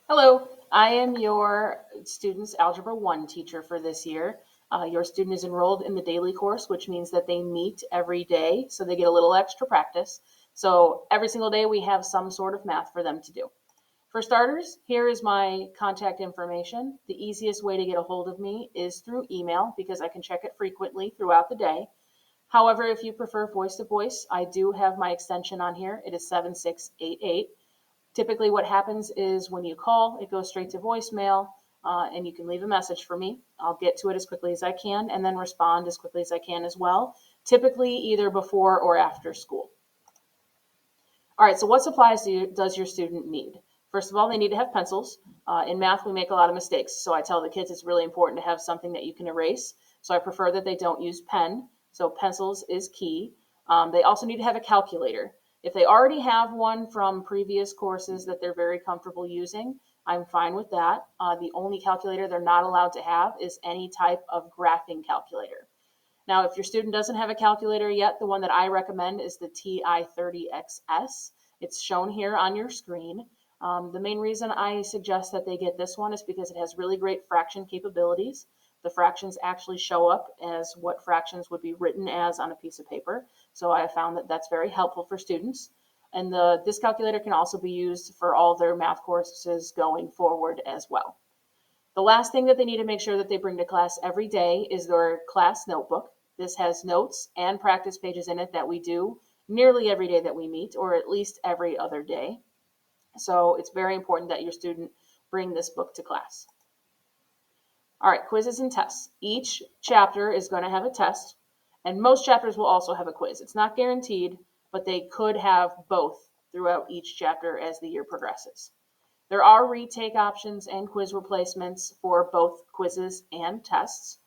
Hello, I am your student's Algebra 1 teacher for this year. Your student is enrolled in the daily course, which means that they meet every day, so they get a little extra practice. So every single day we have some sort of math for them to do. For starters, here is my contact information. The easiest way to get a hold of me is through email because I can check it frequently throughout the day. However, if you prefer voice to voice, I do have my extension on here. It is 7688. Typically, what happens is when you call, it goes straight to voicemail, and you can leave a message for me. I'll get to it as quickly as I can and then respond as quickly as I can as well, typically either before or after school. All right, so what supplies does your student need? First of all, they need to have pencils. In math, we make a lot of mistakes, so I tell the kids it's really important to have something that you can erase. So I prefer that they don't use pen. So pencils is key. They also need to have a calculator. If they already have one from previous courses that they're very comfortable using, I'm fine with that. The only calculator they're not allowed to have is any type of graphing calculator. Now, if your student doesn't have a calculator yet, the one that I recommend is the TI-30XS. It's shown here on your screen. The main reason I suggest that they get this one is because it has really great fraction capabilities. The fractions actually show up as what fractions would be written as on a piece of paper. So I have found that that's very helpful for students. And this calculator can also be used for all their math courses going forward as well. The last thing that they need to make sure that they bring to class every day is their class notebook. This has notes and practice pages in it that we do nearly every day that we meet, or at least every other day. So it's very important that your student bring this book to class. All right, quizzes and tests. Each chapter is going to have a test, and most chapters will also have a quiz. It's not guaranteed, but they could have both throughout each chapter as the year progresses. There are retake options and quiz replacements for both quizzes and tests.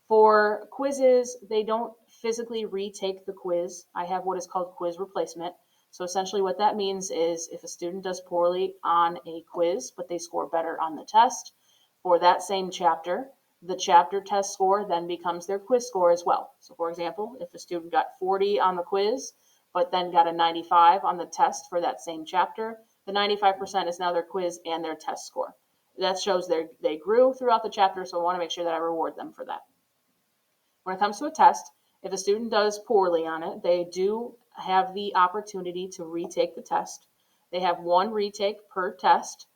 For quizzes, they don't physically retake the quiz. I have what is called quiz replacement. So essentially what that means is if a student does poorly on a quiz, but they score better on the test for that same chapter, the chapter test score then becomes their quiz score as well. So for example, if a student got 40 on the quiz, but then got a 95 on the test for that same chapter, the 95% is now their quiz and their test score. That shows they grew throughout the chapter, so I want to make sure that I reward them for that. When it comes to a test, if a student does poorly on it, they do have the opportunity to retake the test. They have one retake per test.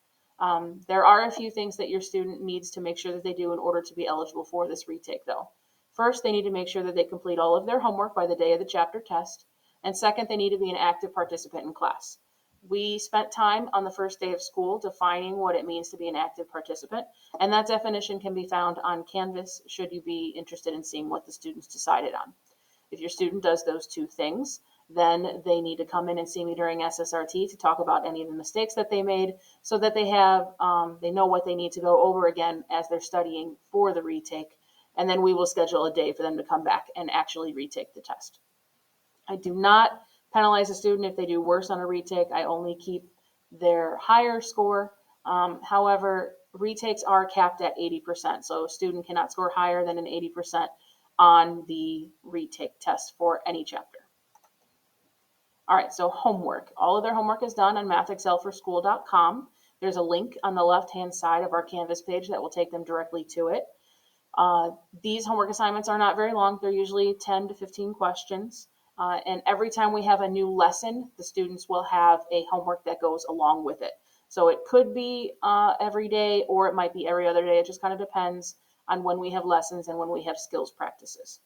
There are a few things that your student needs to make sure that they do in order to be eligible for this retake, though. First, they need to make sure that they complete all of their homework by the day of the chapter test. And second, they need to be an active participant in class. We spent time on the first day of school defining what it means to be an active participant, and that definition can be found on Canvas should you be interested in seeing what the students decided on. If your student does those two things, then they need to come in and see me during SSRT to talk about any of the mistakes that they made so that they know what they need to go over again as they're studying for the retake. And then we will schedule a day for them to come back and actually retake the test. I do not penalize a student if they do worse on a retake. I only keep their higher score. However, retakes are capped at 80%, so a student cannot score higher than an 80% on the retake test for any chapter. All right, so homework. All of their homework is done on mathexcelforschool.com. There's a link on the left-hand side of our Canvas page that will take them directly to it. These homework assignments are not very long. They're usually 10 to 15 questions. And every time we have a new lesson, the students will have a homework that goes along with it. So it could be every day or it might be every other day. It just kind of depends on when we have lessons and when we have skills practices.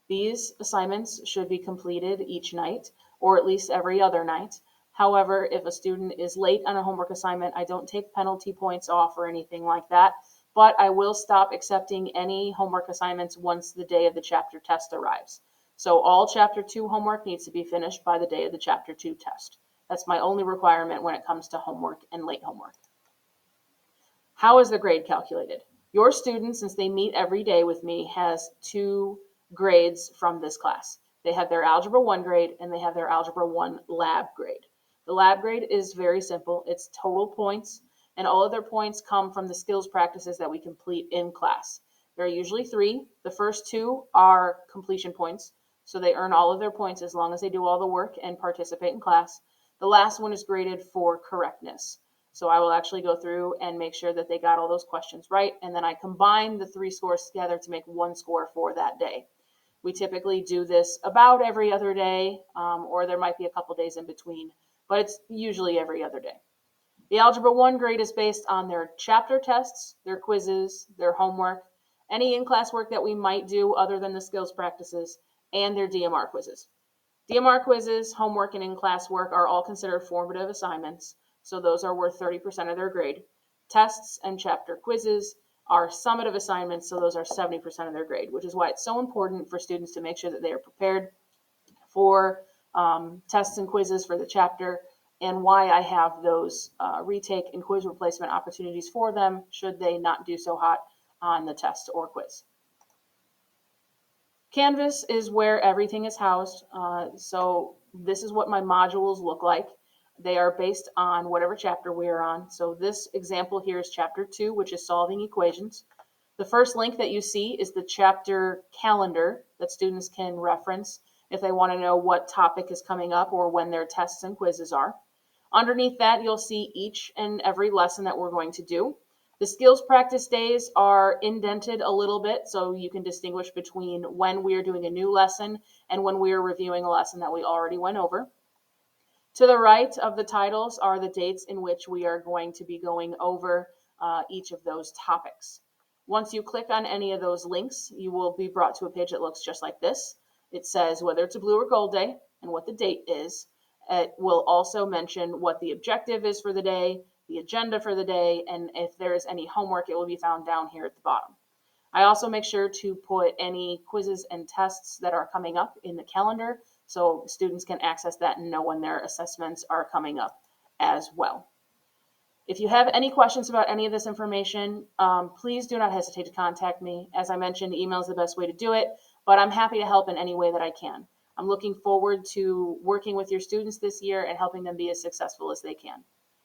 These assignments should be completed each night or at least every other night. However, if a student is late on a homework assignment, I don't take penalty points off or anything like that, but I will stop accepting any homework assignments once the day of the chapter test arrives. So all chapter 2 homework needs to be finished by the day of the chapter 2 test. That's my only requirement when it comes to homework and late homework. How is the grade calculated? Your student, since they meet every day with me, has two grades from this class. They have their Algebra 1 grade and they have their Algebra 1 lab grade. The lab grade is very simple. It's total points, and all of their points come from the skills practices that we complete in class. There are usually 3. The first 2 are completion points, so they earn all of their points as long as they do all the work and participate in class. The last one is graded for correctness. So I will actually go through and make sure that they got all those questions right. And then I combine the 3 scores together to make 1 score for that day. We typically do this about every other day, or there might be a couple days in between, but it's usually every other day. The Algebra 1 grade is based on their chapter tests, their quizzes, their homework, any in-class work that we might do other than the skills practices, and their DMR quizzes. DMR quizzes, homework, and in-class work are all considered formative assignments, so those are worth 30% of their grade. Tests and chapter quizzes are summative assignments, so those are 70% of their grade, which is why it's so important for students to make sure that they are prepared for tests and quizzes for the chapter, and why I have those retake and quiz replacement opportunities for them should they not do so hot on the test or quiz. Canvas is where everything is housed. So this is what my modules look like. They are based on whatever chapter we are on. So this example here is chapter 2, which is solving equations. The first link that you see is the chapter calendar that students can reference if they want to know what topic is coming up or when their tests and quizzes are. Underneath that, you'll see each and every lesson that we're going to do. The skills practice days are indented a little bit so you can distinguish between when we are doing a new lesson and when we are reviewing a lesson that we already went over. To the right of the titles are the dates in which we are going to be going over each of those topics. Once you click on any of those links, you will be brought to a page that looks just like this. It says whether it's a blue or gold day and what the date is. It will also mention what the objective is for the day, the agenda for the day, and if there is any homework, it will be found down here at the bottom. I also make sure to put any quizzes and tests that are coming up in the calendar so students can access that and know when their assessments are coming up as well. If you have any questions about any of this information, please do not hesitate to contact me. As I mentioned, email is the best way to do it, but I'm happy to help in any way that I can. I'm looking forward to working with your students this year and helping them be as successful as they can.